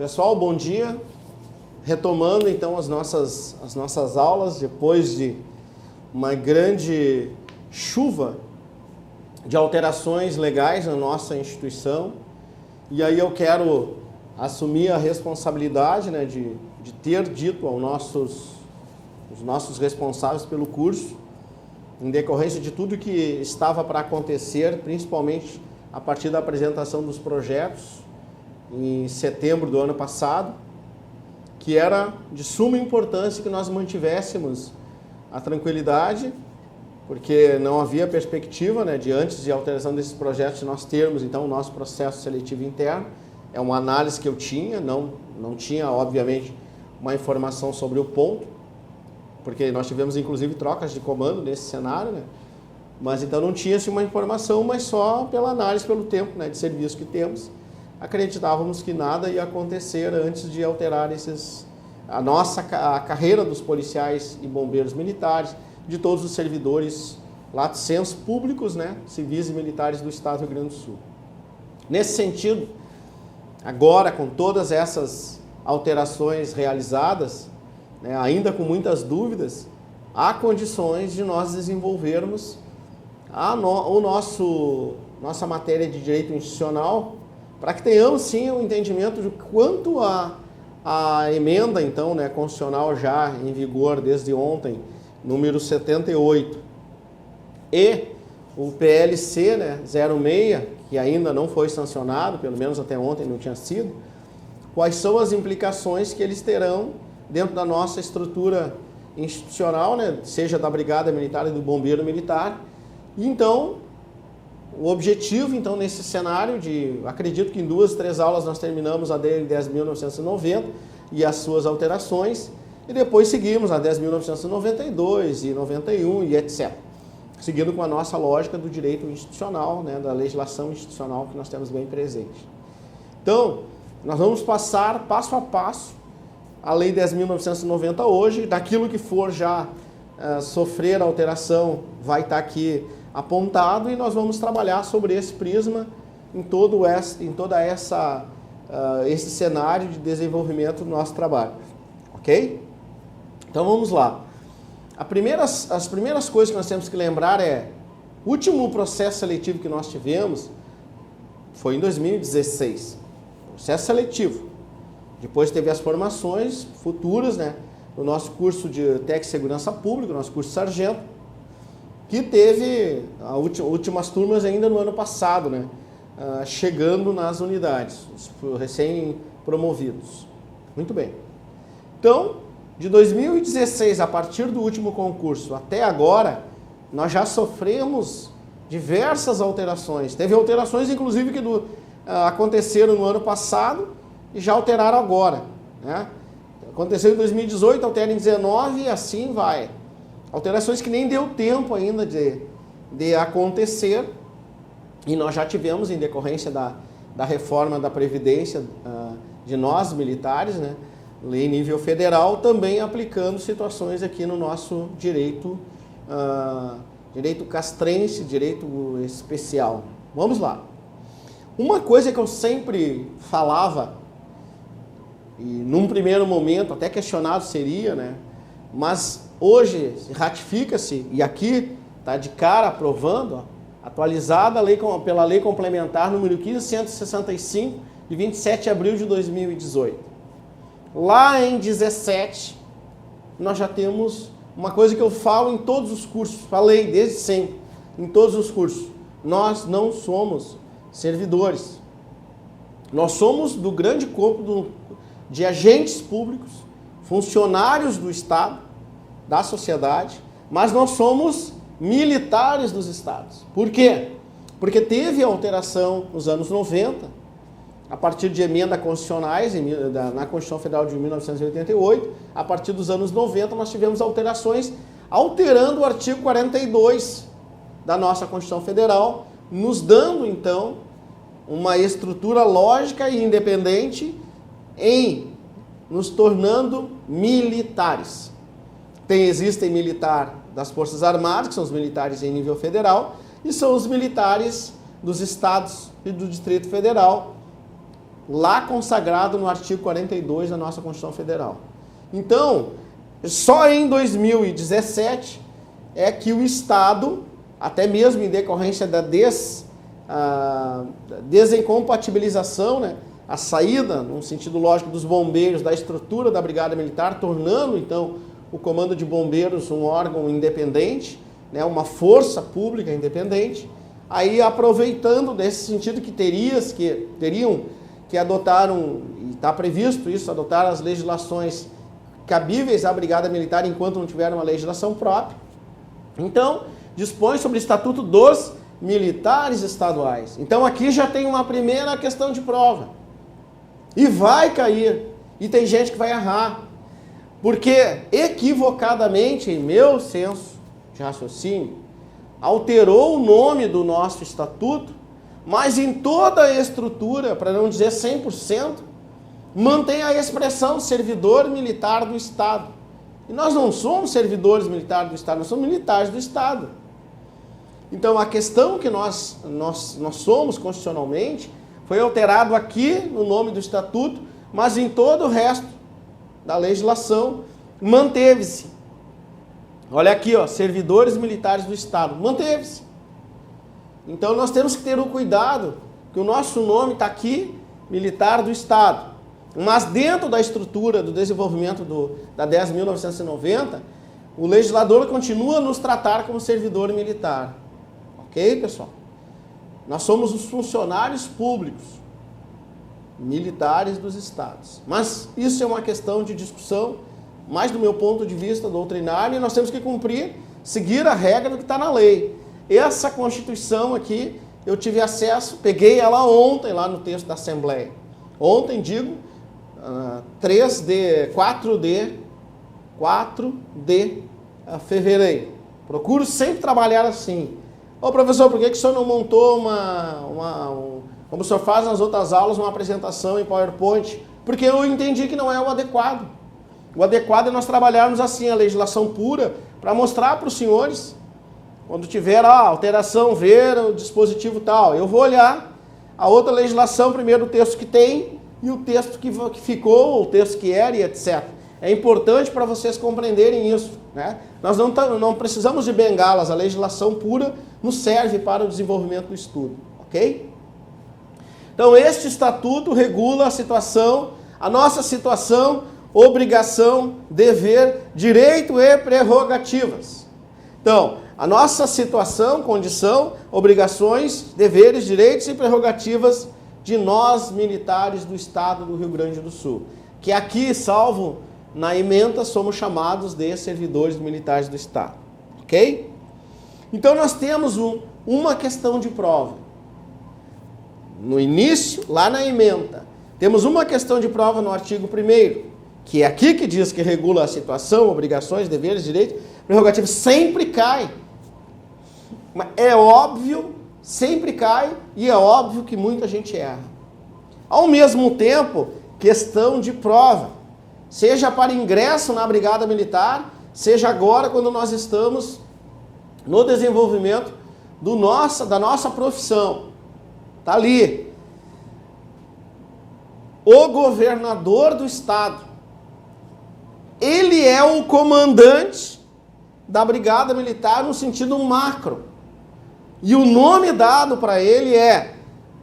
Pessoal, bom dia. Retomando então as nossas aulas, depois de uma grande chuva de alterações legais na nossa instituição. E aí eu quero assumir a responsabilidade, né, de ter dito aos nossos responsáveis pelo curso, em decorrência de tudo que estava para acontecer, principalmente a partir da apresentação dos projetos em setembro do ano passado, que era de suma importância que nós mantivéssemos a tranquilidade, porque não havia perspectiva, né, de antes de alteração desses projetos nós termos então o nosso processo seletivo interno. É uma análise que eu tinha, não tinha obviamente uma informação sobre o ponto, porque nós tivemos inclusive trocas de comando nesse cenário, né? Mas então não tinha-se uma informação, mas só pela análise, pelo tempo, né, de serviço que acreditávamos que nada ia acontecer antes de alterar a carreira dos policiais e bombeiros militares, de todos os servidores lato sensu públicos, né, civis e militares do Estado do Rio Grande do Sul. Nesse sentido, agora com todas essas alterações realizadas, né, ainda com muitas dúvidas, há condições de nós desenvolvermos nossa matéria de direito institucional, para que tenhamos sim o entendimento de quanto a emenda então, né, constitucional já em vigor desde ontem, número 78, e o PLC, né, 06, que ainda não foi sancionado, pelo menos até ontem não tinha sido, quais são as implicações que eles terão dentro da nossa estrutura institucional, né, seja da Brigada Militar e do Bombeiro Militar. E então, o objetivo, então, nesse cenário acredito que em 2, 3 aulas nós terminamos a DL 10.990 e as suas alterações, e depois seguimos a 10.992 e 91 e etc. Seguindo com a nossa lógica do direito institucional, né, da legislação institucional que nós temos bem presente. Então, nós vamos passar passo a passo a Lei 10.990 hoje, daquilo que for já sofrer alteração vai estar aqui apontado, e nós vamos trabalhar sobre esse prisma em esse cenário de desenvolvimento do nosso trabalho, ok? Então vamos lá. As primeiras coisas que nós temos que lembrar o último processo seletivo que nós tivemos foi em 2016, processo seletivo. Depois teve as formações futuras, né, no nosso curso de Técnico de Segurança Pública, nosso curso sargento, que teve as últimas turmas ainda no ano passado, né, chegando nas unidades, os recém-promovidos. Muito bem. Então, de 2016, a partir do último concurso até agora, nós já sofremos diversas alterações. Teve alterações, inclusive, que aconteceram no ano passado e já alteraram agora, né? Aconteceu em 2018, altera em 2019 e assim vai. Alterações que nem deu tempo ainda de acontecer, e nós já tivemos, em decorrência da reforma da Previdência de nós, militares, né, lei em nível federal, também aplicando situações aqui no nosso direito castrense, direito especial. Vamos lá. Uma coisa que eu sempre falava, e num primeiro momento até questionado seria, né, mas hoje ratifica-se, e aqui está de cara aprovando, atualizada pela Lei Complementar número 1565, de 27 de abril de 2018. Lá em 17, nós já temos uma coisa que eu falo em todos os cursos, falei desde sempre, em todos os cursos: nós não somos servidores. Nós somos do grande corpo de agentes públicos, funcionários do Estado, da sociedade, mas nós somos militares dos Estados. Por quê? Porque teve alteração nos anos 90, a partir de emendas constitucionais, na Constituição Federal de 1988, a partir dos anos 90 nós tivemos alterações, alterando o artigo 42 da nossa Constituição Federal, nos dando então uma estrutura lógica e independente nos tornando militares. Existem militar das Forças Armadas, que são os militares em nível federal, e são os militares dos estados e do Distrito Federal, lá consagrado no artigo 42 da nossa Constituição Federal. Então, só em 2017 é que o Estado, até mesmo em decorrência da desincompatibilização, né, a saída, no sentido lógico, dos bombeiros, da estrutura da Brigada Militar, tornando, então, o Comando de Bombeiros um órgão independente, né, uma força pública independente, aí aproveitando desse sentido que teriam que adotar e está previsto isso, adotar as legislações cabíveis à Brigada Militar enquanto não tiver uma legislação própria. Então, dispõe sobre o Estatuto dos Militares Estaduais. Então, aqui já tem uma primeira questão de prova. E vai cair. E tem gente que vai errar. Porque, equivocadamente, em meu senso de raciocínio, alterou o nome do nosso Estatuto, mas em toda a estrutura, para não dizer 100%, mantém a expressão servidor militar do Estado. E nós não somos servidores militares do Estado, nós somos militares do Estado. Então, a questão que nós somos constitucionalmente foi alterado aqui no nome do Estatuto, mas em todo o resto da legislação manteve-se. Olha aqui, ó, servidores militares do Estado, manteve-se. Então, nós temos que ter o cuidado que o nosso nome está aqui, militar do Estado. Mas dentro da estrutura do desenvolvimento da 10.990, o legislador continua a nos tratar como servidor militar. Ok, pessoal? Nós somos os funcionários públicos, militares dos estados. Mas isso é uma questão de discussão, mais do meu ponto de vista doutrinário, e nós temos que cumprir, seguir a regra do que está na lei. Essa Constituição aqui, eu tive acesso, peguei ela ontem lá no texto da Assembleia. Ontem, digo, 4 de fevereiro. Procuro sempre trabalhar assim. Ô professor, por que o senhor não montou como o senhor faz nas outras aulas, uma apresentação em PowerPoint? Porque eu entendi que não é o adequado. O adequado é nós trabalharmos assim, a legislação pura, para mostrar para os senhores, quando tiver a alteração, ver o dispositivo tal. Eu vou olhar a outra legislação, primeiro o texto que tem, e o texto que ficou, o texto que era e etc. É importante para vocês compreenderem isso, né? Nós não precisamos de bengalas, a legislação pura nos serve para o desenvolvimento do estudo, ok? Então, este estatuto regula a nossa situação, obrigação, dever, direito e prerrogativas. Então, a nossa situação, condição, obrigações, deveres, direitos e prerrogativas de nós, militares do Estado do Rio Grande do Sul. Que aqui, salvo na ementa, somos chamados de servidores militares do Estado. Ok? Então, nós temos uma questão de prova. No início, lá na ementa, temos uma questão de prova no artigo 1º, que é aqui que diz que regula a situação, obrigações, deveres, direitos, prerrogativas, sempre cai. É óbvio, sempre cai, e é óbvio que muita gente erra. Ao mesmo tempo, questão de prova, seja para ingresso na Brigada Militar, seja agora quando nós estamos no desenvolvimento da nossa profissão. Está ali. O governador do Estado, ele é o comandante da Brigada Militar no sentido macro. E o nome dado para ele é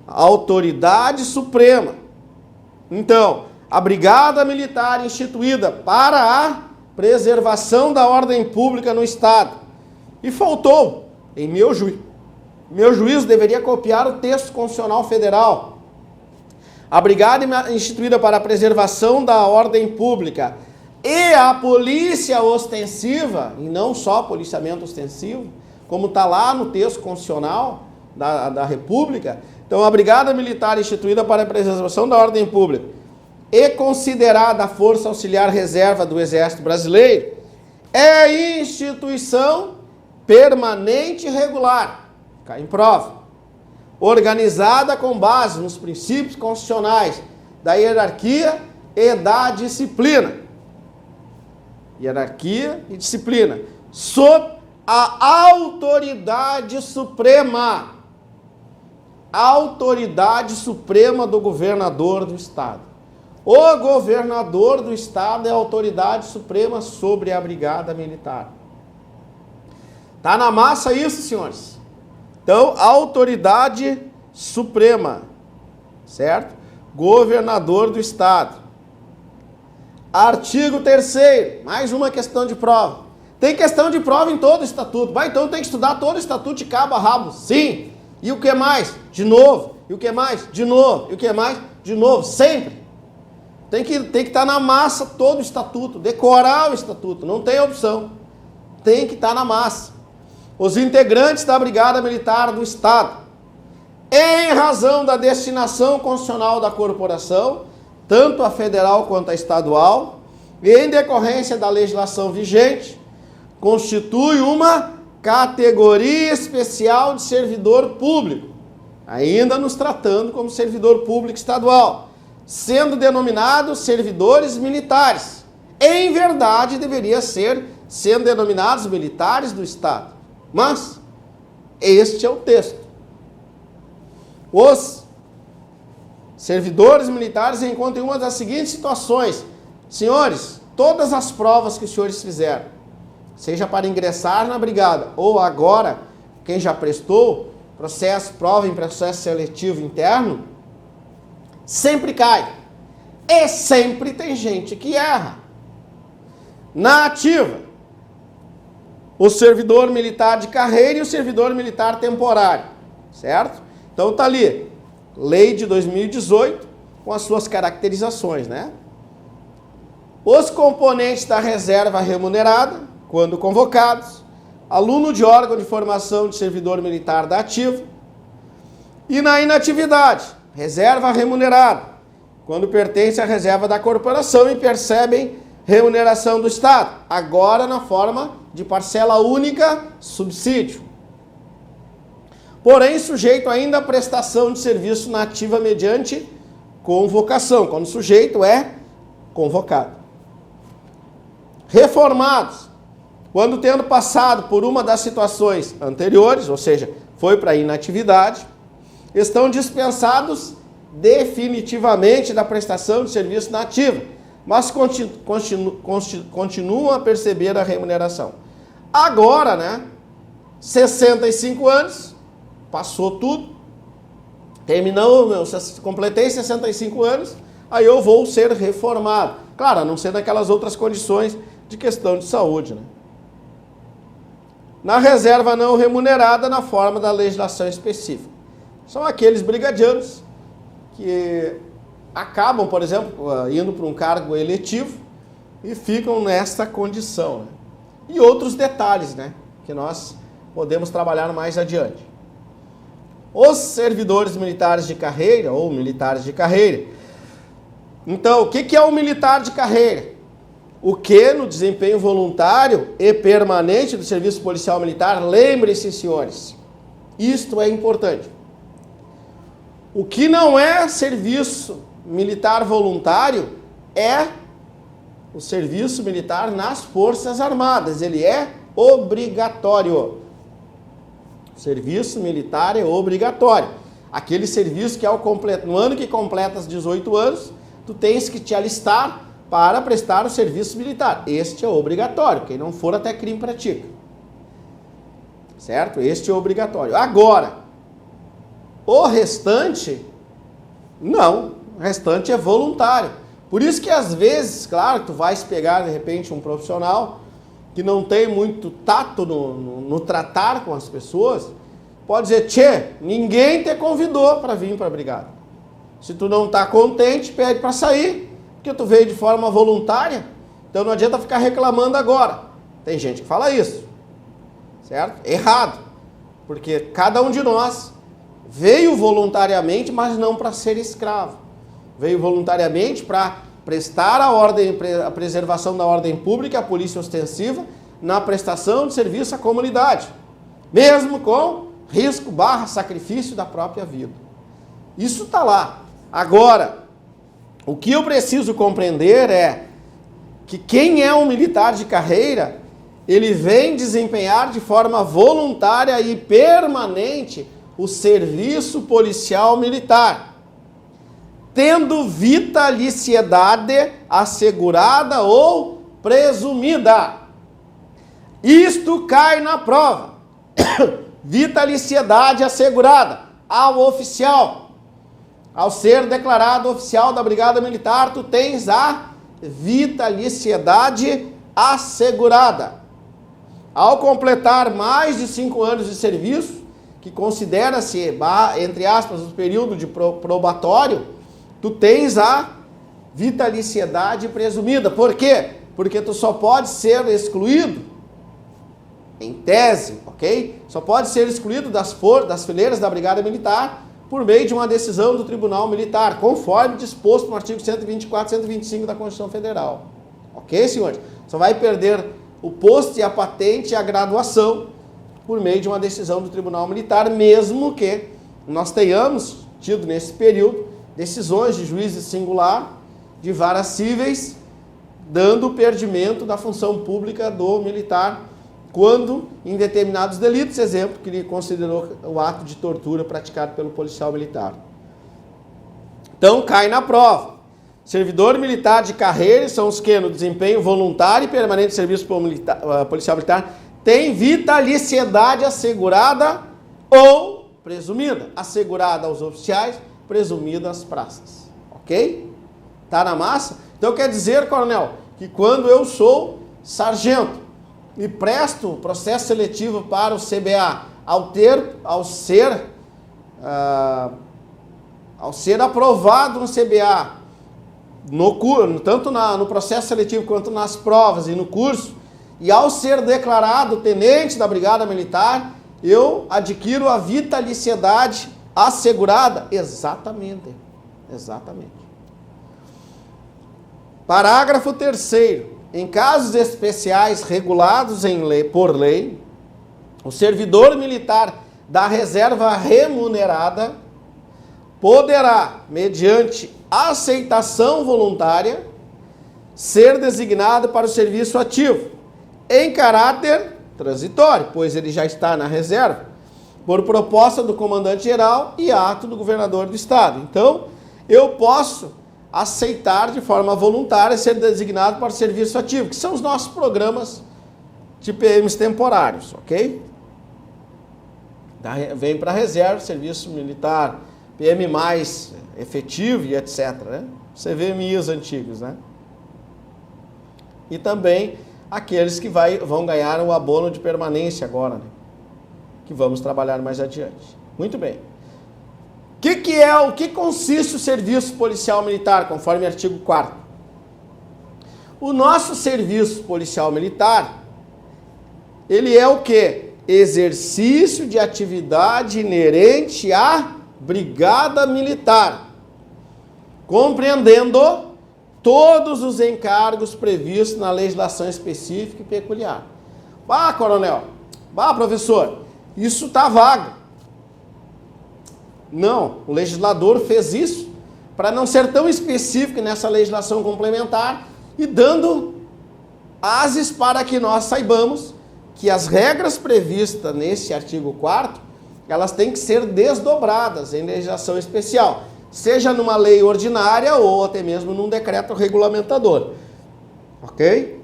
Autoridade Suprema. Então, a Brigada Militar instituída para a preservação da ordem pública no Estado. E faltou, em meu juízo. Meu juízo deveria copiar o texto constitucional federal. A Brigada instituída para a preservação da ordem pública e a polícia ostensiva, e não só policiamento ostensivo, como está lá no texto constitucional da República. Então, a Brigada Militar instituída para a preservação da ordem pública e considerada a Força Auxiliar Reserva do Exército Brasileiro é instituição permanente e regular. Cai em prova. Organizada com base nos princípios constitucionais da hierarquia e da disciplina. Hierarquia e disciplina. Sob a autoridade suprema. autoridade suprema do governador do estado. O governador do estado é a autoridade suprema sobre a brigada militar. Tá na massa isso, senhores? Então, autoridade suprema, certo? Governador do estado. Artigo 3º, mais uma questão de prova. Tem questão de prova em todo o estatuto. Vai, então tem que estudar todo o estatuto de cabo a rabo. Sim. E o que mais? De novo. E o que mais? De novo. E o que mais? De novo. Sempre. Tem que estar na massa todo o estatuto. Decorar o estatuto. Não tem opção. Tem que estar na massa. Os integrantes da Brigada Militar do Estado, em razão da destinação constitucional da corporação, tanto a federal quanto a estadual, e em decorrência da legislação vigente, constitui uma categoria especial de servidor público, ainda nos tratando como servidor público estadual, sendo denominados servidores militares. Em verdade, deveria ser sendo denominados militares do Estado. Mas este é o texto. Os servidores militares encontram uma das seguintes situações. Senhores, todas as provas que os senhores fizeram, seja para ingressar na brigada ou agora, quem já prestou, prova em processo seletivo interno, sempre cai. E sempre tem gente que erra. Na ativa, o servidor militar de carreira e o servidor militar temporário, certo? Então tá ali, lei de 2018, com as suas caracterizações, né? Os componentes da reserva remunerada, quando convocados, aluno de órgão de formação de servidor militar da ativa, e na inatividade, reserva remunerada, quando pertence à reserva da corporação e percebem remuneração do Estado, agora na forma de parcela única, subsídio. Porém, sujeito ainda à prestação de serviço na ativa mediante convocação, quando o sujeito é convocado. Reformados, quando tendo passado por uma das situações anteriores, ou seja, foi para a inatividade, estão dispensados definitivamente da prestação de serviço na ativa, mas continuam a perceber a remuneração. Agora, né, 65 anos, passou tudo, completei 65 anos, aí eu vou ser reformado. Claro, a não ser naquelas outras condições de questão de saúde, né? Na reserva não remunerada, na forma da legislação específica. São aqueles brigadianos que acabam, por exemplo, indo para um cargo eletivo e ficam nessa condição, né? E outros detalhes, né, que nós podemos trabalhar mais adiante. Os servidores militares de carreira ou militares de carreira. Então, o que é o militar de carreira? O que no desempenho voluntário e permanente do serviço policial militar, lembrem-se, senhores, isto é importante. O que não é serviço militar voluntário é o serviço militar nas Forças Armadas. Ele é obrigatório. O serviço militar é obrigatório. Aquele serviço que no ano que completas 18 anos, tu tens que te alistar para prestar o serviço militar. Este é obrigatório. Quem não for, até crime pratica. Certo? Este é obrigatório. Agora, o restante, não. O restante é voluntário. Por isso que às vezes, claro, tu vais pegar de repente um profissional que não tem muito tato no tratar com as pessoas, pode dizer, tchê, ninguém te convidou para vir para a brigada. Se tu não está contente, pede para sair, porque tu veio de forma voluntária, então não adianta ficar reclamando agora. Tem gente que fala isso, certo? Errado, porque cada um de nós veio voluntariamente, mas não para ser escravo. Veio voluntariamente para prestar a preservação da ordem pública, a polícia ostensiva, na prestação de serviço à comunidade, mesmo com risco / sacrifício da própria vida. Isso está lá. Agora, o que eu preciso compreender é que quem é um militar de carreira, ele vem desempenhar de forma voluntária e permanente o serviço policial militar, tendo vitaliciedade assegurada ou presumida. Isto cai na prova. Vitaliciedade assegurada ao oficial. Ao ser declarado oficial da Brigada Militar, tu tens a vitaliciedade assegurada. Ao completar mais de 5 anos de serviço, que considera-se, entre aspas, o período de probatório, tu tens a vitaliciedade presumida. Por quê? Porque tu só pode ser excluído, em tese, ok? Só pode ser excluído das fileiras da Brigada Militar por meio de uma decisão do Tribunal Militar, conforme disposto no artigo 124 e 125 da Constituição Federal. Ok, senhores? Só vai perder o posto e a patente e a graduação por meio de uma decisão do Tribunal Militar, mesmo que nós tenhamos tido nesse período decisões de juízes singular, de varas cíveis, dando o perdimento da função pública do militar quando, em determinados delitos, exemplo, que ele considerou o ato de tortura praticado pelo policial militar. Então, cai na prova. Servidor militar de carreira são os que, no desempenho voluntário e permanente de serviço policial militar, tem vitaliciedade assegurada ou presumida. Assegurada aos oficiais, presumida às praças. Ok? Tá na massa? Então quer dizer, coronel, que quando eu sou sargento e presto processo seletivo para o CBA, ao ser aprovado no CBA, tanto no processo seletivo quanto nas provas e no curso, e ao ser declarado tenente da Brigada Militar, eu adquiro a vitaliciedade assegurada? Exatamente. Exatamente. Parágrafo 3º. Em casos especiais regulados por lei, o servidor militar da reserva remunerada poderá, mediante aceitação voluntária, ser designado para o serviço ativo, em caráter transitório, pois ele já está na reserva, por proposta do comandante-geral e ato do governador do estado. Então, eu posso aceitar de forma voluntária ser designado para o serviço ativo, que são os nossos programas de PMs temporários, ok? Vem para a reserva, serviço militar, PM mais efetivo e etc, né? CVMIs antigos, né? E também aqueles que vão ganhar o abono de permanência agora, né? Que vamos trabalhar mais adiante. Muito bem. O que consiste o serviço policial militar, conforme o artigo 4º? O nosso serviço policial militar, ele é o quê? Exercício de atividade inerente à Brigada Militar, compreendendo todos os encargos previstos na legislação específica e peculiar. Coronel, professor, isso está vago. Não, o legislador fez isso para não ser tão específico nessa legislação complementar e dando ases para que nós saibamos que as regras previstas nesse artigo 4º, elas têm que ser desdobradas em legislação especial, seja numa lei ordinária ou até mesmo num decreto regulamentador. Ok?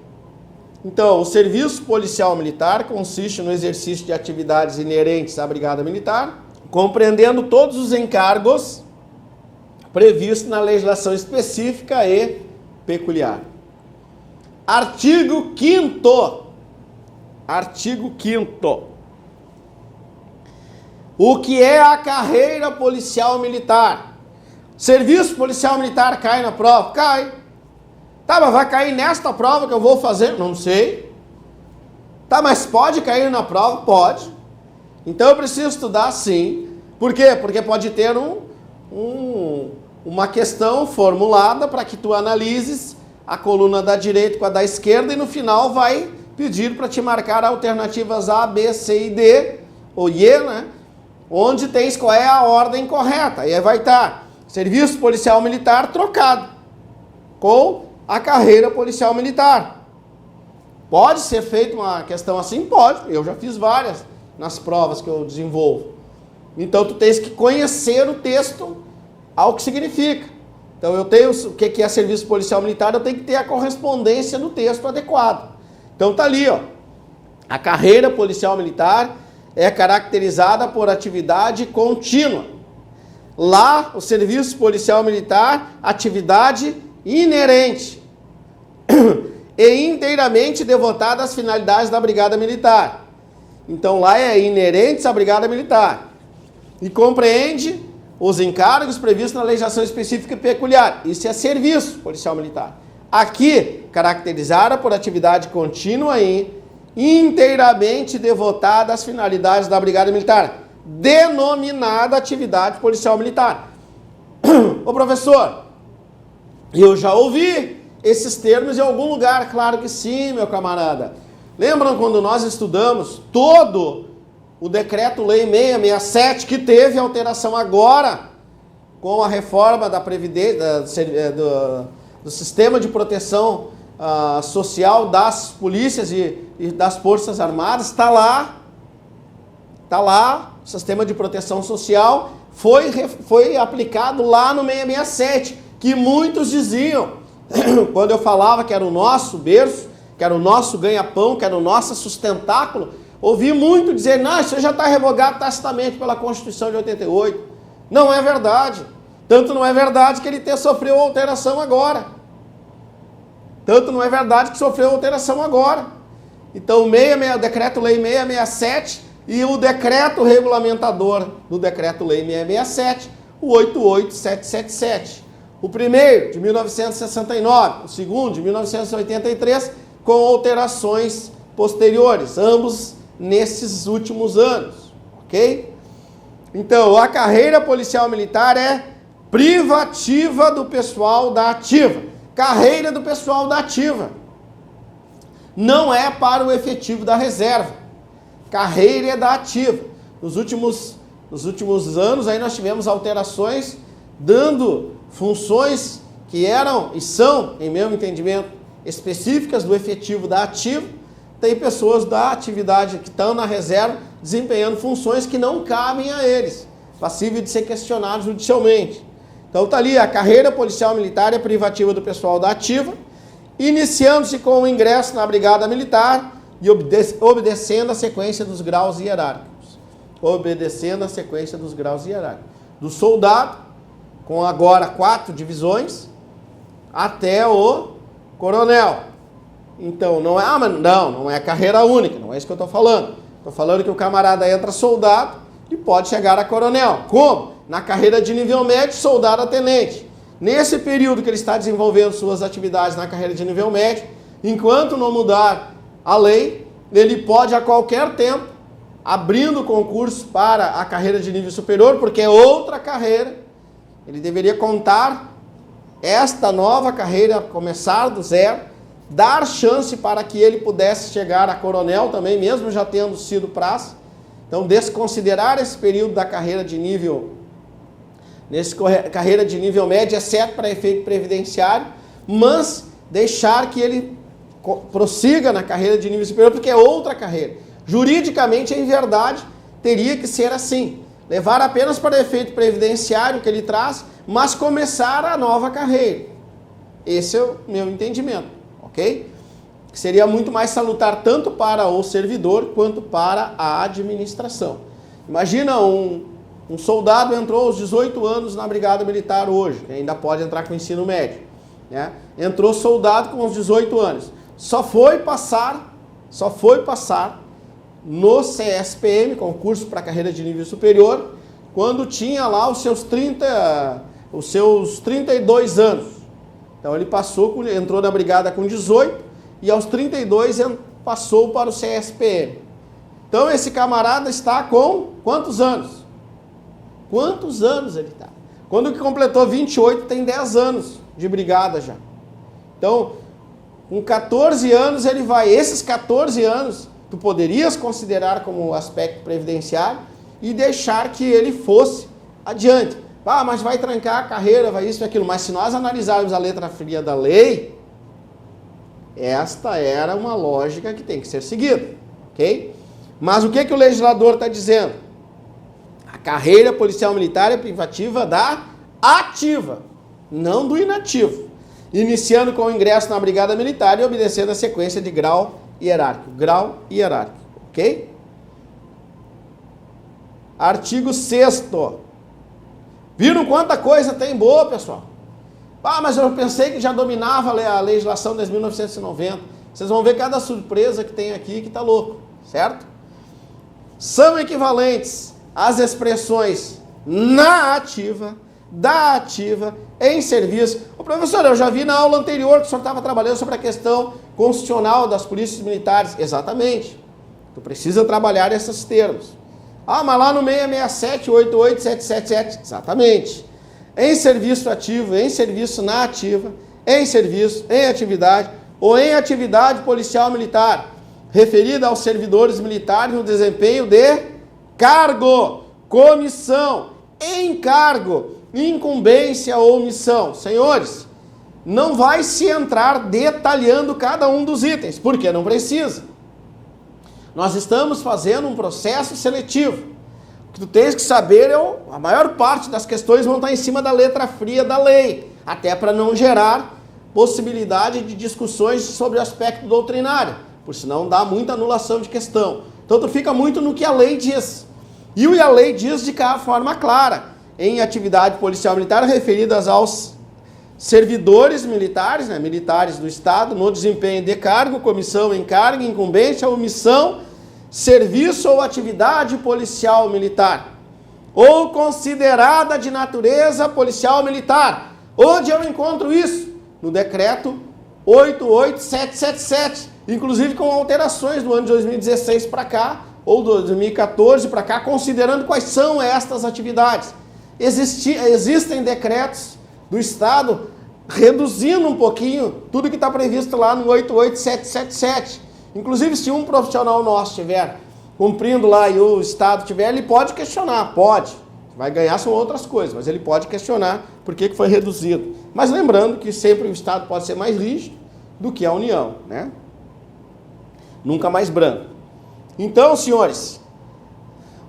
Então, o serviço policial militar consiste no exercício de atividades inerentes à Brigada Militar, compreendendo todos os encargos previstos na legislação específica e peculiar. Artigo 5º. Artigo 5º. O que é a carreira policial militar? Serviço policial militar cai na prova? Cai. Tá, mas vai cair nesta prova que eu vou fazer? Não sei. Tá, mas pode cair na prova? Pode. Então eu preciso estudar sim. Por quê? Porque pode ter uma questão formulada para que tu analises a coluna da direita com a da esquerda e no final vai pedir para te marcar alternativas A, B, C e D, ou E, né? Onde tens qual é a ordem correta. E aí vai estar serviço policial militar trocado com a carreira policial militar. Pode ser feita uma questão assim? Pode. Eu já fiz várias nas provas que eu desenvolvo. Então, tu tens que conhecer o texto ao que significa. Então, eu tenho o que é serviço policial militar, eu tenho que ter a correspondência do texto adequado. Então, tá ali, ó. A carreira policial militar é caracterizada por atividade contínua. Lá, o serviço policial militar, atividade inerente e inteiramente devotada às finalidades da Brigada Militar. Então, lá é inerente à Brigada Militar. E compreende os encargos previstos na legislação específica e peculiar. Isso é serviço policial militar. Aqui, caracterizada por atividade contínua e inteiramente devotada às finalidades da Brigada Militar, denominada atividade policial militar. Ô professor, eu já ouvi esses termos em algum lugar? Claro que sim, meu camarada. Lembram quando nós estudamos todo o Decreto-Lei 667, que teve alteração agora com a reforma da Previdência, do Sistema de Proteção Social das polícias e das Forças Armadas? Está lá. Está lá. O Sistema de Proteção Social foi aplicado lá no 667, que muitos diziam, quando eu falava que era o nosso berço, que era o nosso ganha-pão, que era o nosso sustentáculo, ouvi muito dizer, não, isso já está revogado tacitamente pela Constituição de 88. Não é verdade. Tanto não é verdade que ele sofreu alteração agora. Tanto não é verdade que sofreu alteração agora. Então, o Decreto-Lei 667 e o decreto regulamentador do Decreto-Lei 667, o 88777. O primeiro, de 1969, o segundo, de 1983, com alterações posteriores, ambos nesses últimos anos, ok? Então, a carreira policial militar é privativa do pessoal da ativa. Carreira do pessoal da ativa. Não é para o efetivo da reserva. Carreira é da ativa. Nos últimos anos aí nós tivemos alterações dando funções que eram e são, em meu entendimento, específicas do efetivo da ativa. Tem pessoas da atividade que estão na reserva desempenhando funções que não cabem a eles, passível de ser questionados judicialmente. Então está ali, a carreira policial militar é privativa do pessoal da ativa, iniciando-se com o ingresso na Brigada Militar e obedecendo a sequência dos graus hierárquicos. Obedecendo a sequência dos graus hierárquicos. Do soldado, com agora 4 divisões, até o coronel. Então, não é carreira única, não é isso que eu estou falando. Estou falando que o camarada entra soldado e pode chegar a coronel. Como? Na carreira de nível médio, soldado a tenente. Nesse período que ele está desenvolvendo suas atividades na carreira de nível médio, enquanto não mudar a lei, ele pode a qualquer tempo, abrindo concurso para a carreira de nível superior, porque é outra carreira, ele deveria contar esta nova carreira, começar do zero, dar chance para que ele pudesse chegar a coronel também, mesmo já tendo sido praça. Então, desconsiderar esse período da carreira de nível, carreira de nível médio, exceto para efeito previdenciário, mas deixar que ele prossiga na carreira de nível superior, porque é outra carreira. Juridicamente, em verdade, teria que ser assim. Levar apenas para efeito previdenciário que ele traz, mas começar a nova carreira. Esse é o meu entendimento, ok? Que seria muito mais salutar tanto para o servidor quanto para a administração. Imagina um soldado entrou aos 18 anos na Brigada Militar hoje, que ainda pode entrar com o ensino médio, né? Entrou soldado com os 18 anos. Só foi passar no CSPM, concurso para carreira de nível superior, quando tinha lá os seus 32 anos. Então ele entrou na brigada com 18 e aos 32 passou para o CSPM. Então esse camarada está com quantos anos? Quantos anos ele está? Quando que completou 28, tem 10 anos de brigada já. Então, com 14 anos ele vai, esses 14 anos, tu poderias considerar como aspecto previdenciário e deixar que ele fosse adiante. Ah, mas vai trancar a carreira, vai isso e aquilo. Mas se nós analisarmos a letra fria da lei, esta era uma lógica que tem que ser seguida, ok? Mas o que o legislador está dizendo? A carreira policial militar é privativa da ativa, não do inativo. Iniciando com o ingresso na Brigada Militar e obedecendo a sequência de grau hierárquico. Grau hierárquico, ok? Artigo 6º. Viram quanta coisa tem boa, pessoal? Ah, mas eu pensei que já dominava a legislação desde 1990. Vocês vão ver cada surpresa que tem aqui que tá louco, certo? São equivalentes as expressões na ativa, da ativa, em serviço. Ô, professor, eu já vi na aula anterior que o senhor estava trabalhando sobre a questão constitucional das polícias militares. Exatamente. Tu precisa trabalhar esses termos. Ah, mas lá no 667, 88, 777. Exatamente. Em serviço ativo, em serviço na ativa, em serviço, em atividade ou em atividade policial militar, referida aos servidores militares no desempenho de cargo, comissão, encargo, incumbência ou missão. Senhores, não vai se entrar detalhando cada um dos itens, porque não precisa. Nós estamos fazendo um processo seletivo. O que tu tens que saber a maior parte das questões vão estar em cima da letra fria da lei, até para não gerar possibilidade de discussões sobre o aspecto doutrinário, por senão dá muita anulação de questão. Então tu fica muito no que a lei diz. E a lei diz de forma clara, em atividade policial militar referidas aos servidores militares, né, militares do Estado, no desempenho de cargo, comissão, encargo, incumbência ou missão, serviço ou atividade policial militar, ou considerada de natureza policial militar. Onde eu encontro isso? No decreto 88777, inclusive com alterações do ano de 2016 para cá, ou 2014 para cá, considerando quais são estas atividades. Existem decretos do Estado reduzindo um pouquinho tudo que está previsto lá no 88777. Inclusive, se um profissional nosso estiver cumprindo lá e o Estado tiver, ele pode questionar, pode. Vai ganhar são outras coisas, mas ele pode questionar por que foi reduzido. Mas lembrando que sempre o Estado pode ser mais rígido do que a União, né? Nunca mais branco. Então, senhores,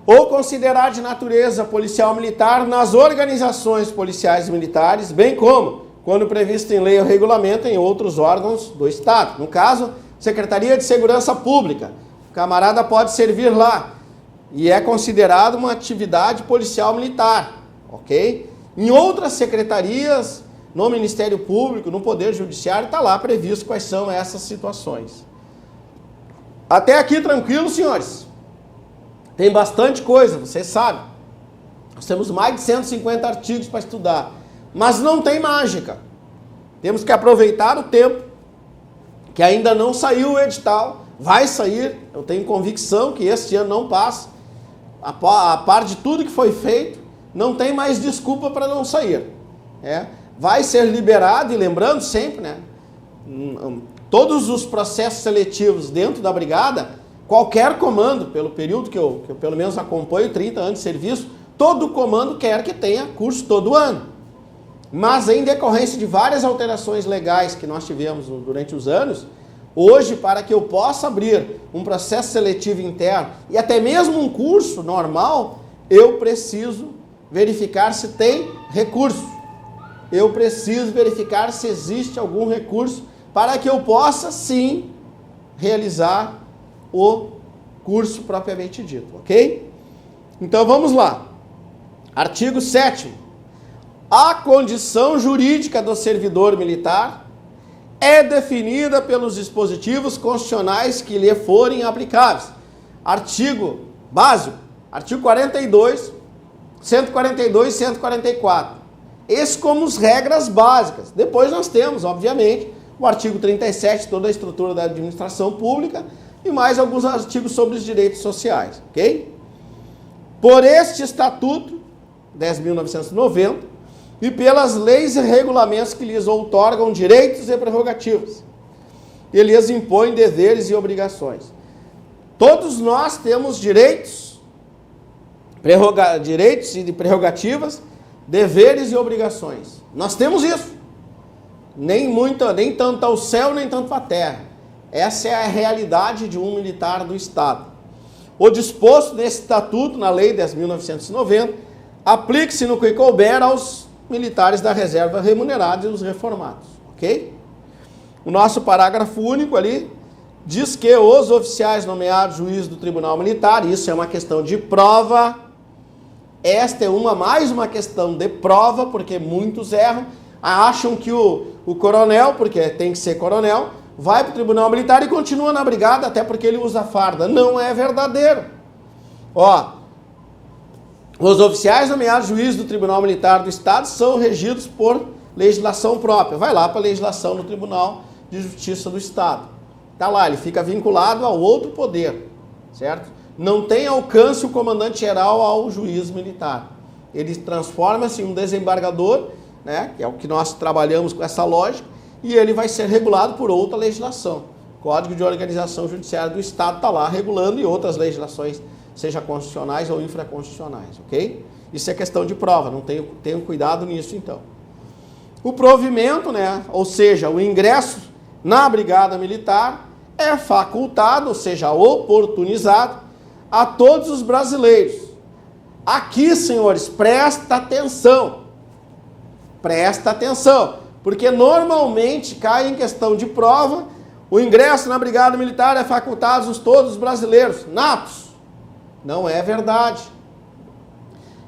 ou considerar de natureza policial militar nas organizações policiais militares, bem como, quando previsto em lei ou regulamento, em outros órgãos do Estado. No caso, Secretaria de Segurança Pública. O camarada pode servir lá e é considerado uma atividade policial militar, ok? Em outras secretarias, no Ministério Público, no Poder Judiciário, está lá previsto quais são essas situações. Até aqui tranquilo, senhores? Tem bastante coisa, vocês sabem. Nós temos mais de 150 artigos para estudar, mas não tem mágica. Temos que aproveitar o tempo, que ainda não saiu o edital, vai sair, eu tenho convicção que este ano não passa. A par de tudo que foi feito, não tem mais desculpa para não sair. Vai ser liberado, e lembrando sempre, né, todos os processos seletivos dentro da brigada, qualquer comando, pelo período que eu pelo menos acompanho, 30 anos de serviço, todo comando quer que tenha curso todo ano. Mas em decorrência de várias alterações legais que nós tivemos durante os anos, hoje, para que eu possa abrir um processo seletivo interno e até mesmo um curso normal, eu preciso verificar se tem recurso. Eu preciso verificar se existe algum recurso para que eu possa, sim, realizar o curso propriamente dito, ok? Então, vamos lá. Artigo 7º. A condição jurídica do servidor militar é definida pelos dispositivos constitucionais que lhe forem aplicáveis. Artigo básico, artigo 42, 142 e 144. Esses como as regras básicas. Depois nós temos, obviamente, o artigo 37, toda a estrutura da administração pública, e mais alguns artigos sobre os direitos sociais, ok? Por este Estatuto, 10.990, e pelas leis e regulamentos que lhes outorgam direitos e prerrogativas, e lhes impõem deveres e obrigações. Todos nós temos direitos e prerrogativas, deveres e obrigações. Nós temos isso. Nem tanto ao céu, nem tanto à terra. Essa é a realidade de um militar do Estado. O disposto nesse estatuto, na Lei 10.990, aplique-se no que couber aos militares da reserva remunerados e os reformados, ok? O nosso parágrafo único ali diz que os oficiais nomeados juiz do Tribunal Militar, isso é uma questão de prova, esta é mais uma questão de prova, porque muitos erram, acham que o coronel, porque tem que ser coronel, vai para o Tribunal Militar e continua na brigada, até porque ele usa farda. Não é verdadeiro. Ó, os oficiais nomeados juiz do Tribunal Militar do Estado são regidos por legislação própria. Vai lá para a legislação do Tribunal de Justiça do Estado. Tá lá, ele fica vinculado ao outro poder, certo? Não tem alcance o comandante-geral ao juiz militar. Ele transforma-se em um desembargador, né, que é o que nós trabalhamos com essa lógica, e ele vai ser regulado por outra legislação. Código de Organização Judiciária do Estado está lá regulando e outras legislações, seja constitucionais ou infraconstitucionais, ok? Isso é questão de prova, não tenho cuidado nisso então. O provimento, né, ou seja, o ingresso na Brigada Militar é facultado, ou seja, oportunizado a todos os brasileiros. Aqui, senhores, presta atenção, porque normalmente cai em questão de prova, o ingresso na Brigada Militar é facultado a todos os brasileiros, natos. Não é verdade.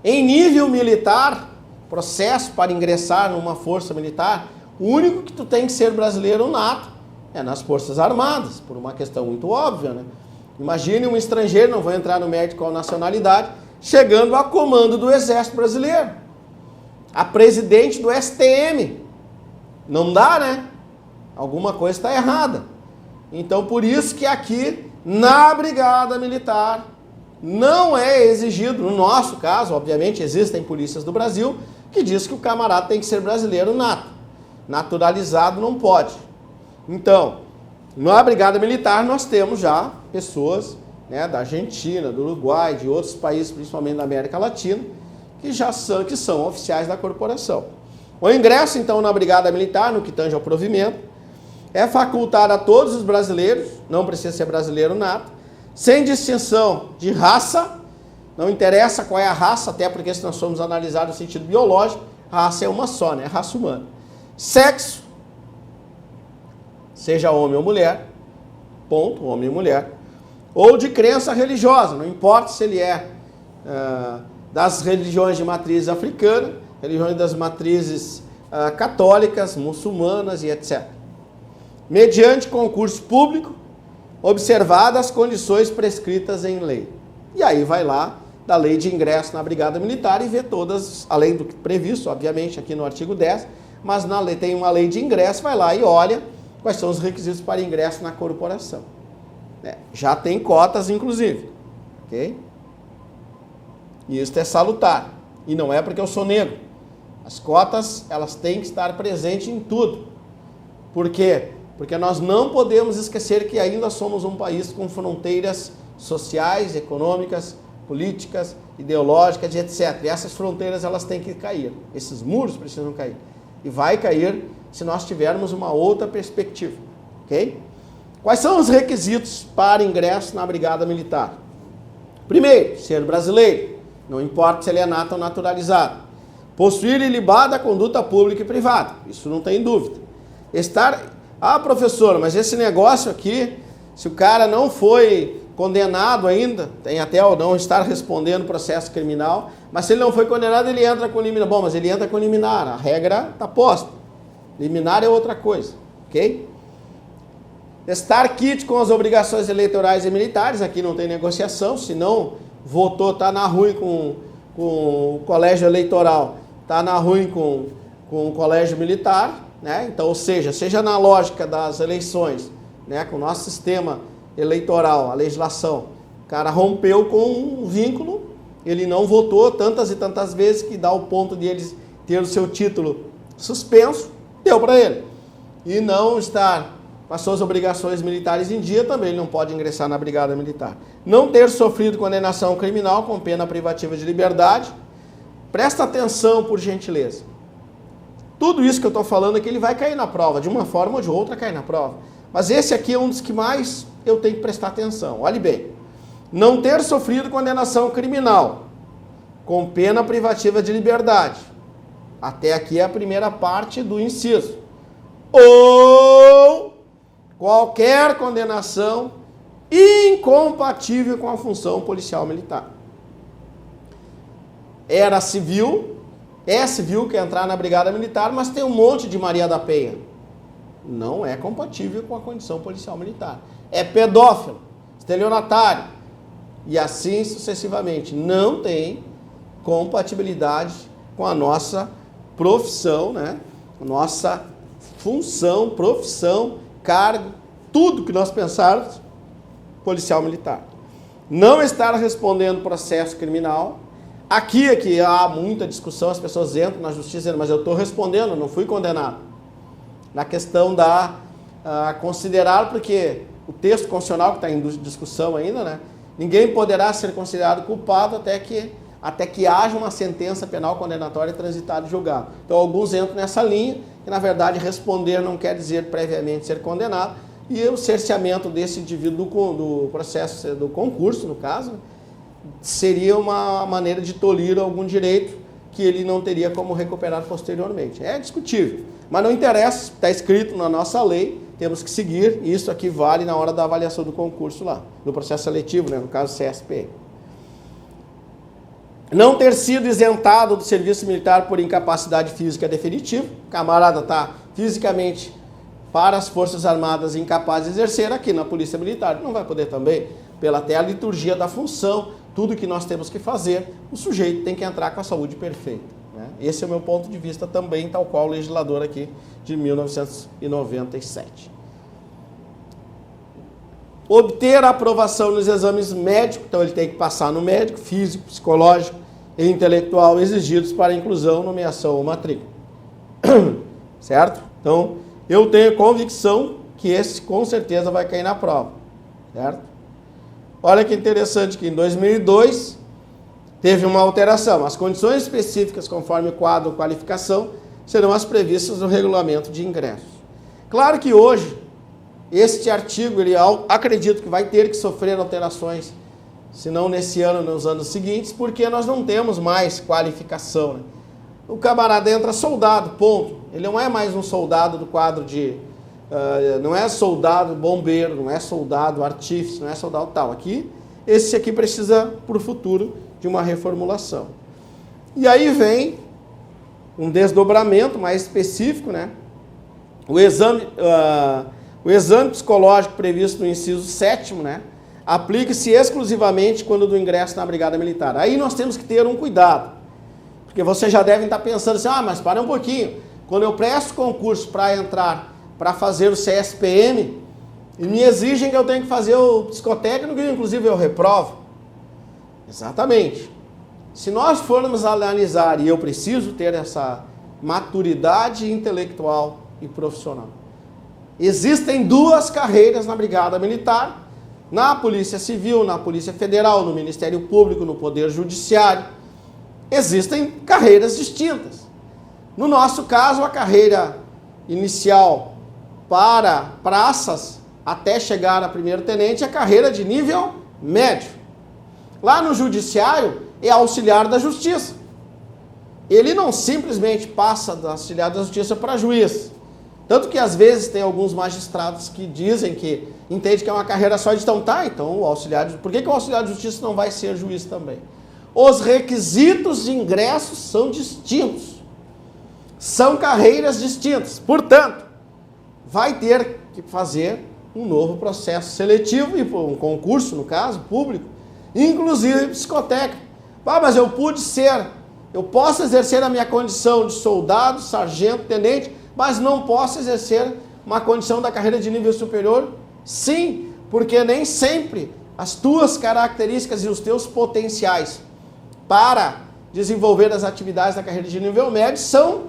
Em nível militar, processo para ingressar numa força militar, o único que tu tem que ser brasileiro nato é nas Forças Armadas, por uma questão muito óbvia, né? Imagine um estrangeiro, não vou entrar no mérito qual nacionalidade, chegando a comando do Exército Brasileiro, a presidente do STM. Não dá, né? Alguma coisa está errada. Então, por isso que aqui, na Brigada Militar, não é exigido, no nosso caso, obviamente, existem polícias do Brasil, que diz que o camarada tem que ser brasileiro nato. Naturalizado não pode. Então, na Brigada Militar nós temos já pessoas, né, da Argentina, do Uruguai, de outros países, principalmente da América Latina, que são oficiais da corporação. O ingresso, então, na Brigada Militar, no que tange ao provimento, é facultado a todos os brasileiros, não precisa ser brasileiro nato, sem distinção de raça, não interessa qual é a raça, até porque se nós formos analisar no sentido biológico, raça é uma só, né? Raça humana. Sexo, seja homem ou mulher, ponto, homem e mulher, ou de crença religiosa, não importa se ele é das religiões de matriz africana, religiões das matrizes católicas, muçulmanas e etc. Mediante concurso público, observadas as condições prescritas em lei. E aí vai lá da lei de ingresso na Brigada Militar e vê todas, além do que previsto, obviamente, aqui no artigo 10, mas na lei tem uma lei de ingresso, vai lá e olha quais são os requisitos para ingresso na corporação. Já tem cotas, inclusive, ok? E isso é salutar. E não é porque eu sou negro. As cotas, elas têm que estar presentes em tudo. Por quê? Porque nós não podemos esquecer que ainda somos um país com fronteiras sociais, econômicas, políticas, ideológicas, etc. E essas fronteiras, elas têm que cair. Esses muros precisam cair. E vai cair se nós tivermos uma outra perspectiva, ok? Quais são os requisitos para ingresso na Brigada Militar? Primeiro, ser brasileiro, não importa se ele é nato ou naturalizado. Possuir ilibada conduta pública e privada, isso não tem dúvida. Professor, mas esse negócio aqui, se o cara não foi condenado ainda, tem até o não estar respondendo processo criminal, mas se ele não foi condenado, ele entra com liminar. Bom, mas ele entra com liminar, a regra está posta. Liminar é outra coisa, ok? Estar quite com as obrigações eleitorais e militares, aqui não tem negociação, se não votou, está na ruim com o colégio eleitoral, está na ruim com o colégio militar, né? Então, ou seja na lógica das eleições, né, com o nosso sistema eleitoral, a legislação, o cara rompeu com um vínculo, ele não votou tantas e tantas vezes que dá o ponto de ele ter o seu título suspenso, deu para ele. E não estar com as suas obrigações militares em dia, também ele não pode ingressar na Brigada Militar. Não ter sofrido condenação criminal com pena privativa de liberdade. Presta atenção, por gentileza. Tudo isso que eu estou falando aqui, ele vai cair na prova, de uma forma ou de outra cai na prova. Mas esse aqui é um dos que mais eu tenho que prestar atenção. Olhe bem. não ter sofrido condenação criminal, com pena privativa de liberdade. Até aqui é a primeira parte do inciso. Ou qualquer condenação incompatível com a função policial militar. Era civil, é civil, quer entrar na Brigada Militar, mas tem um monte de Maria da Penha. Não é compatível com a condição policial militar. É pedófilo, estelionatário, e assim sucessivamente. Não tem compatibilidade com a nossa profissão, né? Nossa função, profissão, cargo, tudo que nós pensarmos, policial militar. Não estar respondendo processo criminal. Aqui é que há muita discussão, as pessoas entram na justiça dizendo, mas eu estou respondendo, não fui condenado. Na questão da considerar, porque o texto constitucional que está em discussão ainda, né? Ninguém poderá ser considerado culpado até que haja uma sentença penal condenatória transitada e julgada. Então, alguns entram nessa linha, que na verdade responder não quer dizer previamente ser condenado, e o cerceamento desse indivíduo do processo, do concurso, no caso, seria uma maneira de tolir algum direito que ele não teria como recuperar posteriormente. É discutível, mas não interessa, está escrito na nossa lei, temos que seguir, e isso aqui vale na hora da avaliação do concurso lá, do processo seletivo, né, no caso CSP. Não ter sido isentado do serviço militar por incapacidade física definitiva. O camarada está fisicamente para as Forças Armadas incapaz de exercer, aqui na Polícia Militar não vai poder também, pela até a liturgia da função, tudo que nós temos que fazer, o sujeito tem que entrar com a saúde perfeita, né? Esse é o meu ponto de vista também, tal qual o legislador aqui de 1997. Obter a aprovação nos exames médicos, então ele tem que passar no médico, físico, psicológico e intelectual exigidos para inclusão, nomeação ou matrícula. Certo? Então, eu tenho convicção que esse com certeza vai cair na prova. Certo? Olha que interessante que em 2002 teve uma alteração. As condições específicas conforme o quadro ou qualificação serão as previstas no regulamento de ingressos. Claro que hoje este artigo, acredito que vai ter que sofrer alterações, se não nesse ano, nos anos seguintes, porque nós não temos mais qualificação, né? O camarada entra soldado, ponto. Ele não é mais um soldado do quadro de... não é soldado bombeiro, não é soldado artífice, não é soldado tal. Aqui, esse aqui precisa, para o futuro, de uma reformulação. E aí vem um desdobramento mais específico, né? O exame psicológico previsto no inciso 7º, né, aplica-se exclusivamente quando do ingresso na Brigada Militar. Aí nós temos que ter um cuidado, porque vocês já devem estar pensando assim, mas para um pouquinho, quando eu presto concurso para entrar, para fazer o CSPM, e me exigem que eu tenho que fazer o psicotécnico, inclusive eu reprovo. Exatamente. Se nós formos analisar, e eu preciso ter essa maturidade intelectual e profissional, existem duas carreiras na Brigada Militar, na Polícia Civil, na Polícia Federal, no Ministério Público, no Poder Judiciário. Existem carreiras distintas. No nosso caso, a carreira inicial para praças, até chegar a primeiro-tenente, é a carreira de nível médio. Lá no Judiciário, é auxiliar da Justiça. Ele não simplesmente passa da auxiliar da Justiça para juiz. Tanto que às vezes tem alguns magistrados que dizem que entende que é uma carreira só de então o auxiliar de... Por que o auxiliar de justiça não vai ser juiz também? Os requisitos de ingresso são distintos. São carreiras distintas. Portanto, vai ter que fazer um novo processo seletivo, e um concurso, no caso, público, inclusive psicotécnico. Mas eu posso exercer a minha condição de soldado, sargento, tenente, mas não posso exercer uma condição da carreira de nível superior? Sim, porque nem sempre as tuas características e os teus potenciais para desenvolver as atividades da carreira de nível médio são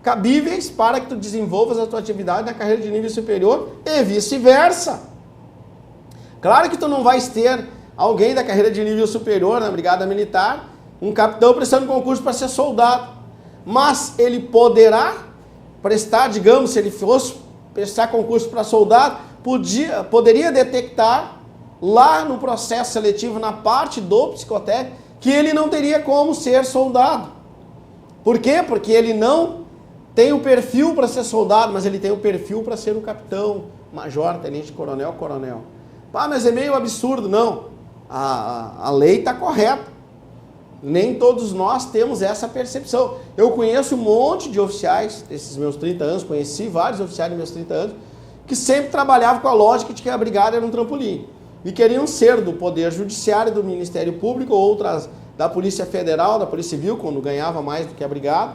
cabíveis para que tu desenvolvas a tua atividade na carreira de nível superior e vice-versa. Claro que tu não vais ter alguém da carreira de nível superior na Brigada Militar, um capitão prestando concurso para ser soldado, mas ele poderá prestar, digamos, se ele fosse prestar concurso para soldado, poderia detectar lá no processo seletivo, na parte do psicotécnico, que ele não teria como ser soldado. Por quê? Porque ele não tem o perfil para ser soldado, mas ele tem o perfil para ser um capitão, major, tenente, coronel, coronel. Ah, mas é meio absurdo. Não. A lei está correta. Nem todos nós temos essa percepção. Eu conheço um monte de oficiais, esses meus 30 anos, conheci vários oficiais nos meus 30 anos, que sempre trabalhavam com a lógica de que a brigada era um trampolim. E queriam ser do Poder Judiciário, do Ministério Público, ou outras da Polícia Federal, da Polícia Civil, quando ganhava mais do que a brigada.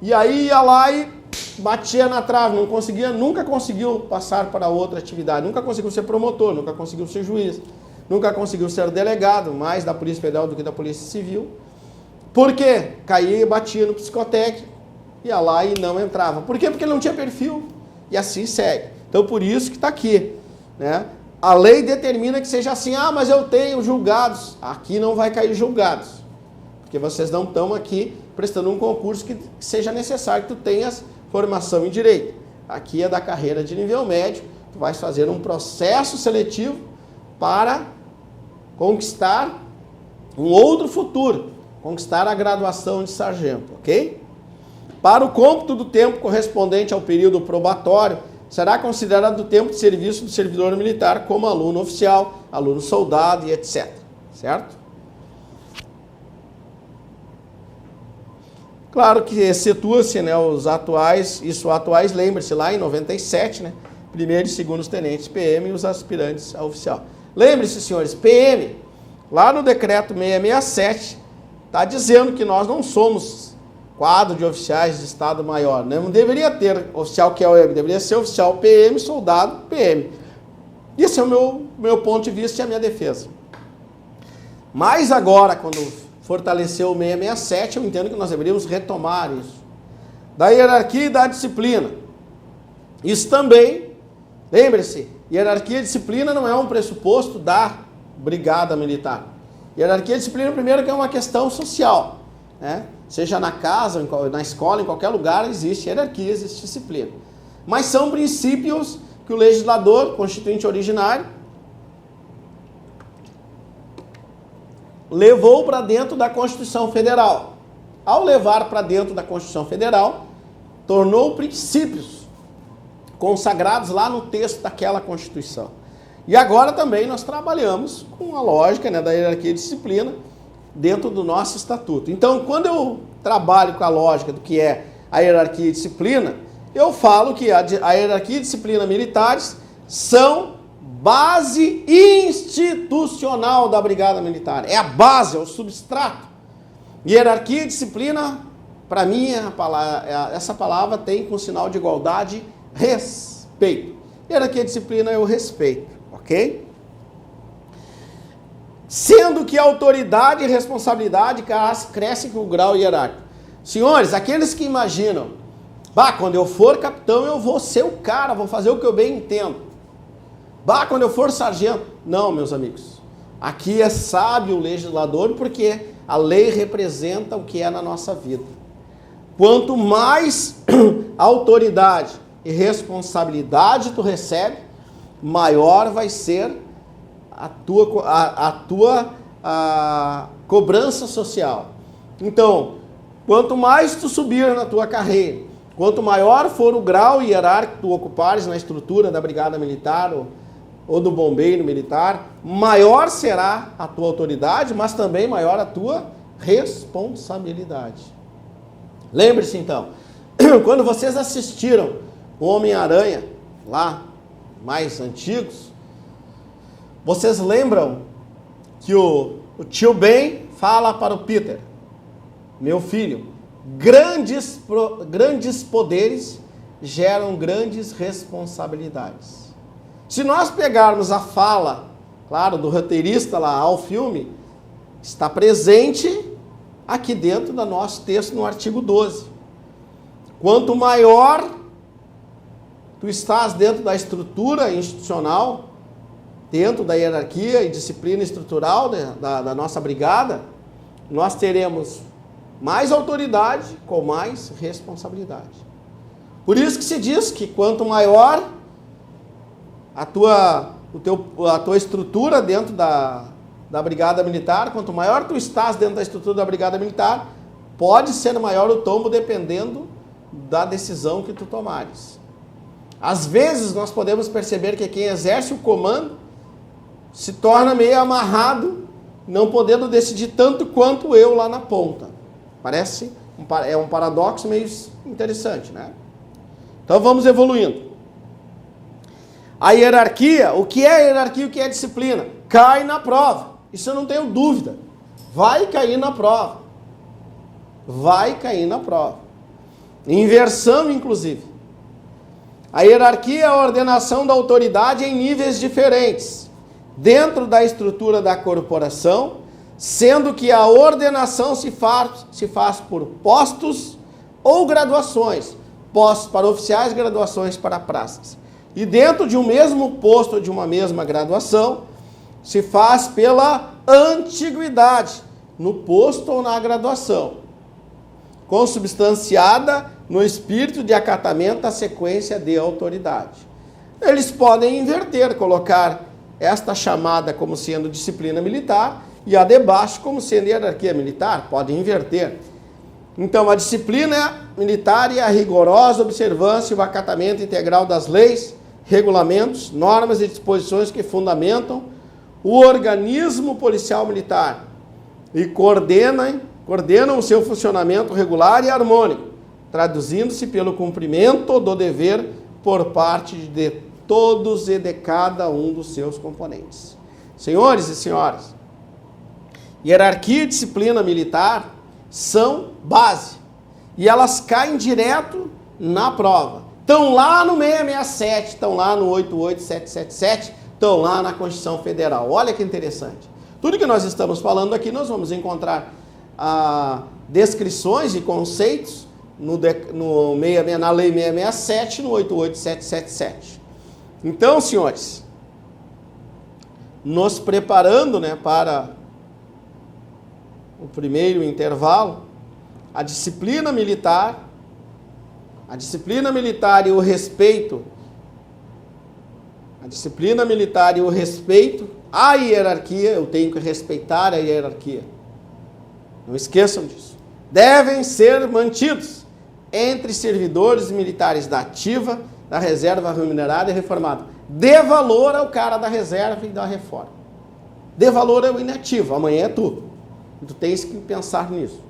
E aí ia lá e batia na trave, não conseguia, nunca conseguiu passar para outra atividade, nunca conseguiu ser promotor, nunca conseguiu ser juiz, nunca conseguiu ser delegado, mais da Polícia Federal do que da Polícia Civil. Por quê? Caía e batia no psicotécnico, ia lá e não entrava. Por quê? Porque ele não tinha perfil. E assim segue. Então, por isso que está aqui, né? A lei determina que seja assim, ah, mas eu tenho julgados. Aqui não vai cair julgados, porque vocês não estão aqui prestando um concurso que seja necessário que tu tenhas formação em direito. Aqui é da carreira de nível médio, tu vais fazer um processo seletivo para conquistar um outro futuro, conquistar a graduação de sargento, ok? Para o cômputo do tempo correspondente ao período probatório, será considerado o tempo de serviço do servidor militar como aluno oficial, aluno soldado e etc. Certo? Claro que excetua-se, né, os atuais, lembre-se, lá em 97, né, primeiro e segundos tenentes PM e os aspirantes a oficial. Lembre-se, senhores, PM, lá no decreto 667, está dizendo que nós não somos quadro de oficiais de Estado-Maior, né? Não deveria ter oficial QOM, deveria ser oficial PM, soldado PM. Esse é o meu ponto de vista e a minha defesa. Mas agora, quando fortaleceu o 667, eu entendo que nós deveríamos retomar isso. Da hierarquia e da disciplina. Isso também, lembre-se, hierarquia e disciplina não é um pressuposto da brigada militar. Hierarquia e disciplina, primeiro, que é uma questão social, né? Seja na casa, na escola, em qualquer lugar, existe hierarquia, existe disciplina. Mas são princípios que o legislador, constituinte originário, levou para dentro da Constituição Federal. Ao levar para dentro da Constituição Federal, tornou princípios consagrados lá no texto daquela Constituição. E agora também nós trabalhamos com a lógica, né, da hierarquia e disciplina dentro do nosso estatuto. Então, quando eu trabalho com a lógica do que é a hierarquia e disciplina, eu falo que a hierarquia e disciplina militares são base institucional da Brigada Militar. É a base, é o substrato. Hierarquia e disciplina, para mim, essa palavra tem com sinal de igualdade respeito. Hierarquia e disciplina é o respeito, ok? Sendo que a autoridade e responsabilidade crescem com o grau hierárquico. Senhores, aqueles que imaginam, quando eu for capitão eu vou ser o cara, vou fazer o que eu bem entendo. Quando eu for sargento. Não, meus amigos. Aqui é sábio o legislador, porque a lei representa o que é na nossa vida. Quanto mais autoridade e responsabilidade tu recebe, maior vai ser a tua cobrança social. Então, quanto mais tu subir na tua carreira, quanto maior for o grau hierárquico que tu ocupares na estrutura da Brigada Militar ou do Bombeiro Militar, maior será a tua autoridade, mas também maior a tua responsabilidade. Lembre-se então, quando vocês assistiram o Homem-Aranha, lá, mais antigos, vocês lembram que o tio Ben fala para o Peter: meu filho, grandes poderes geram grandes responsabilidades. Se nós pegarmos a fala, claro, do roteirista lá ao filme, está presente aqui dentro do nosso texto no artigo 12. Quanto maior tu estás dentro da estrutura institucional, dentro da hierarquia e disciplina estrutural da nossa brigada, nós teremos mais autoridade com mais responsabilidade. Por isso que se diz que quanto maior a tua a tua estrutura dentro da Brigada Militar, quanto maior tu estás dentro da estrutura da Brigada Militar, pode ser maior o tombo dependendo da decisão que tu tomares. Às vezes nós podemos perceber que quem exerce o comando se torna meio amarrado, não podendo decidir tanto quanto eu lá na ponta. Parece um paradoxo meio interessante, né? Então vamos evoluindo. A hierarquia, o que é hierarquia, o que é disciplina? Cai na prova. Isso eu não tenho dúvida. Vai cair na prova. Vai cair na prova. Inversão, inclusive. A hierarquia é a ordenação da autoridade em níveis diferentes, dentro da estrutura da corporação, sendo que a ordenação se faz por postos ou graduações. Postos para oficiais, graduações para praças. E dentro de um mesmo posto ou de uma mesma graduação, se faz pela antiguidade, no posto ou na graduação, consubstanciada no espírito de acatamento à sequência de autoridade. Eles podem inverter, colocar esta chamada como sendo disciplina militar e a de baixo como sendo hierarquia militar, podem inverter. Então, a disciplina militar é a rigorosa observância e o acatamento integral das leis, regulamentos, normas e disposições que fundamentam o organismo policial militar e coordenam o seu funcionamento regular e harmônico, traduzindo-se pelo cumprimento do dever por parte de todos e de cada um dos seus componentes. Senhores e senhoras, hierarquia e disciplina militar são base e elas caem direto na prova. Estão lá no 667, estão lá no 88777, estão lá na Constituição Federal. Olha que interessante. Tudo que nós estamos falando aqui, nós vamos encontrar descrições e conceitos na Lei 667 e no 88777. Então, senhores, nos preparando, né, para o primeiro intervalo, a disciplina militar e o respeito, à hierarquia, eu tenho que respeitar a hierarquia. Não esqueçam disso. Devem ser mantidos entre servidores militares da ativa, da reserva remunerada e reformada. Dê valor ao cara da reserva e da reforma. Dê valor ao inativo. Amanhã é tu. Tu tens que pensar nisso.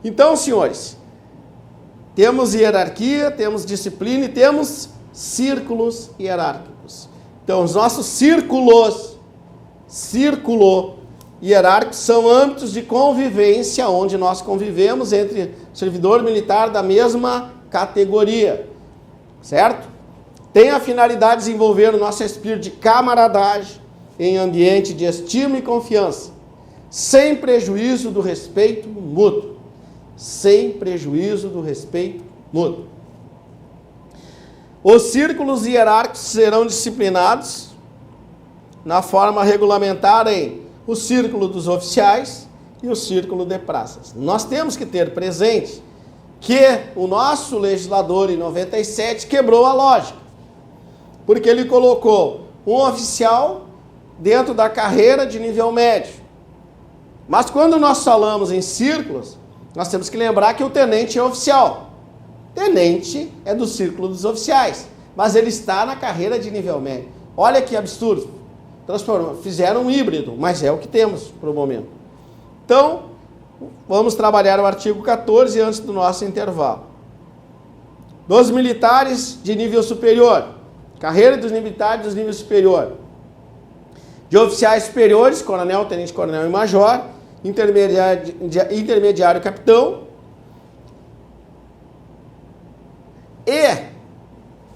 Então, senhores, temos hierarquia, temos disciplina e temos círculos hierárquicos. Então, os nossos círculo hierárquicos são âmbitos de convivência, onde nós convivemos entre servidor militar da mesma categoria, certo? Tem a finalidade de desenvolver o nosso espírito de camaradagem em ambiente de estima e confiança, sem prejuízo do respeito mútuo. Sem prejuízo do respeito mútuo. Os círculos hierárquicos serão disciplinados na forma regulamentar em o círculo dos oficiais e o círculo de praças. Nós temos que ter presente que o nosso legislador em 97 quebrou a lógica, porque ele colocou um oficial dentro da carreira de nível médio. Mas quando nós falamos em círculos, nós temos que lembrar que o tenente é oficial. Tenente é do círculo dos oficiais, mas ele está na carreira de nível médio. Olha que absurdo. Fizeram um híbrido, mas é o que temos para o momento. Então, vamos trabalhar o artigo 14 antes do nosso intervalo. Dos militares de nível superior. Carreira dos militares de nível superior. De oficiais superiores, coronel, tenente coronel e major. Intermediário capitão, e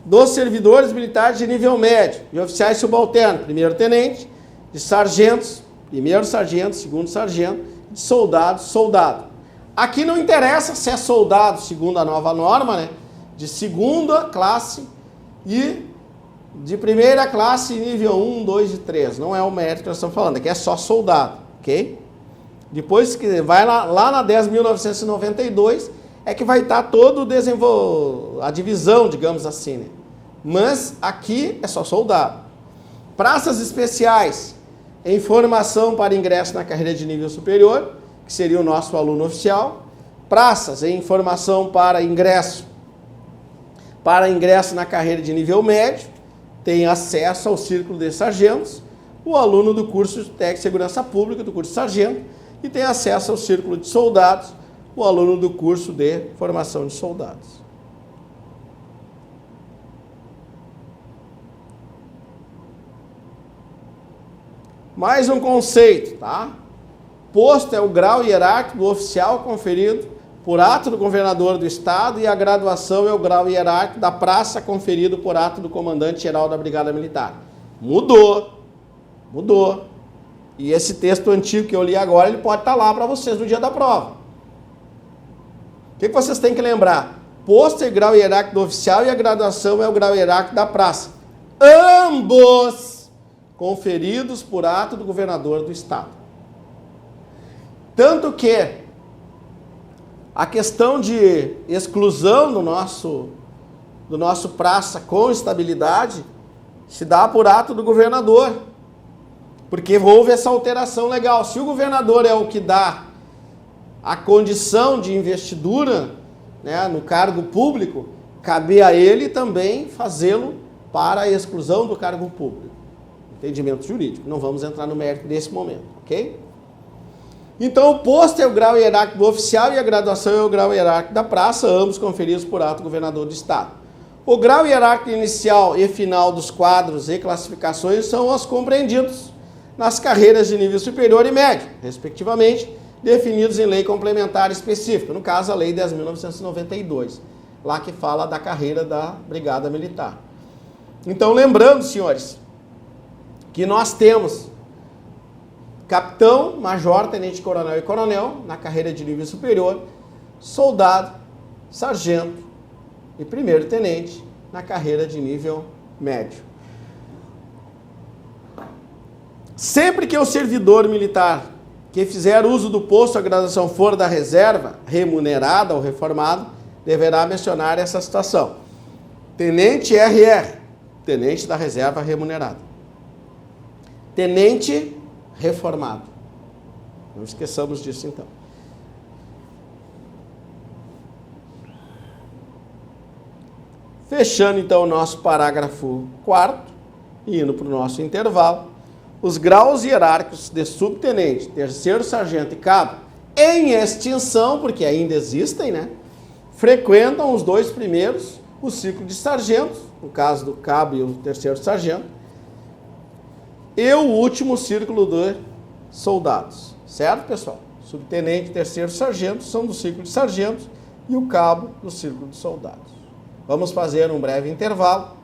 dos servidores militares de nível médio, de oficiais subalternos, primeiro tenente, de sargentos, primeiro sargento, segundo sargento, de soldado, soldado. Aqui não interessa se é soldado, segundo a nova norma, né, de segunda classe e de primeira classe, nível 1, 2 e 3. Não é o mérito que nós estamos falando, aqui é só soldado, ok? Depois que vai lá na 10.992, é que vai estar todo a divisão, digamos assim, né? Mas aqui é só soldado. Praças especiais em formação para ingresso na carreira de nível superior, que seria o nosso aluno oficial. Praças em formação para ingresso na carreira de nível médio, tem acesso ao círculo de sargentos, o aluno do curso de técnico de segurança pública, do curso de sargento, e tem acesso ao círculo de soldados, o aluno do curso de formação de soldados. Mais um conceito, tá? Posto é o grau hierárquico do oficial conferido por ato do governador do estado e a graduação é o grau hierárquico da praça conferido por ato do comandante-geral da Brigada Militar. Mudou. E esse texto antigo que eu li agora, ele pode estar lá para vocês no dia da prova. O que vocês têm que lembrar? Posto é o grau hierárquico do oficial e a graduação é o grau hierárquico da praça. Ambos conferidos por ato do governador do estado. Tanto que a questão de exclusão do nosso praça com estabilidade se dá por ato do governador, porque houve essa alteração legal. Se o governador é o que dá a condição de investidura, né, no cargo público, cabe a ele também fazê-lo para a exclusão do cargo público. Entendimento jurídico. Não vamos entrar no mérito desse momento, ok? Então, o posto é o grau hierárquico do oficial e a graduação é o grau hierárquico da praça, ambos conferidos por ato do governador do estado. O grau hierárquico inicial e final dos quadros e classificações são os compreendidos nas carreiras de nível superior e médio, respectivamente, definidos em lei complementar específica, no caso, a Lei 10.992, lá que fala da carreira da Brigada Militar. Então, lembrando, senhores, que nós temos capitão, major, tenente coronel e coronel na carreira de nível superior, soldado, sargento e primeiro tenente na carreira de nível médio. Sempre que o servidor militar que fizer uso do posto, a graduação for da reserva, remunerada ou reformado, deverá mencionar essa situação. Tenente RR, tenente da reserva remunerada. Tenente reformado. Não esqueçamos disso, então. Fechando, então, o nosso parágrafo 4º e indo para o nosso intervalo, os graus hierárquicos de subtenente, terceiro sargento e cabo, em extinção, porque ainda existem, né? Frequentam os dois primeiros, o ciclo de sargentos, no caso do cabo e o terceiro sargento, e o último círculo de soldados. Certo, pessoal? Subtenente e terceiro sargento são do círculo de sargentos e o cabo do círculo de soldados. Vamos fazer um breve intervalo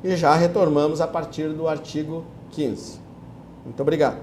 e já retornamos a partir do artigo 15. Muito obrigado.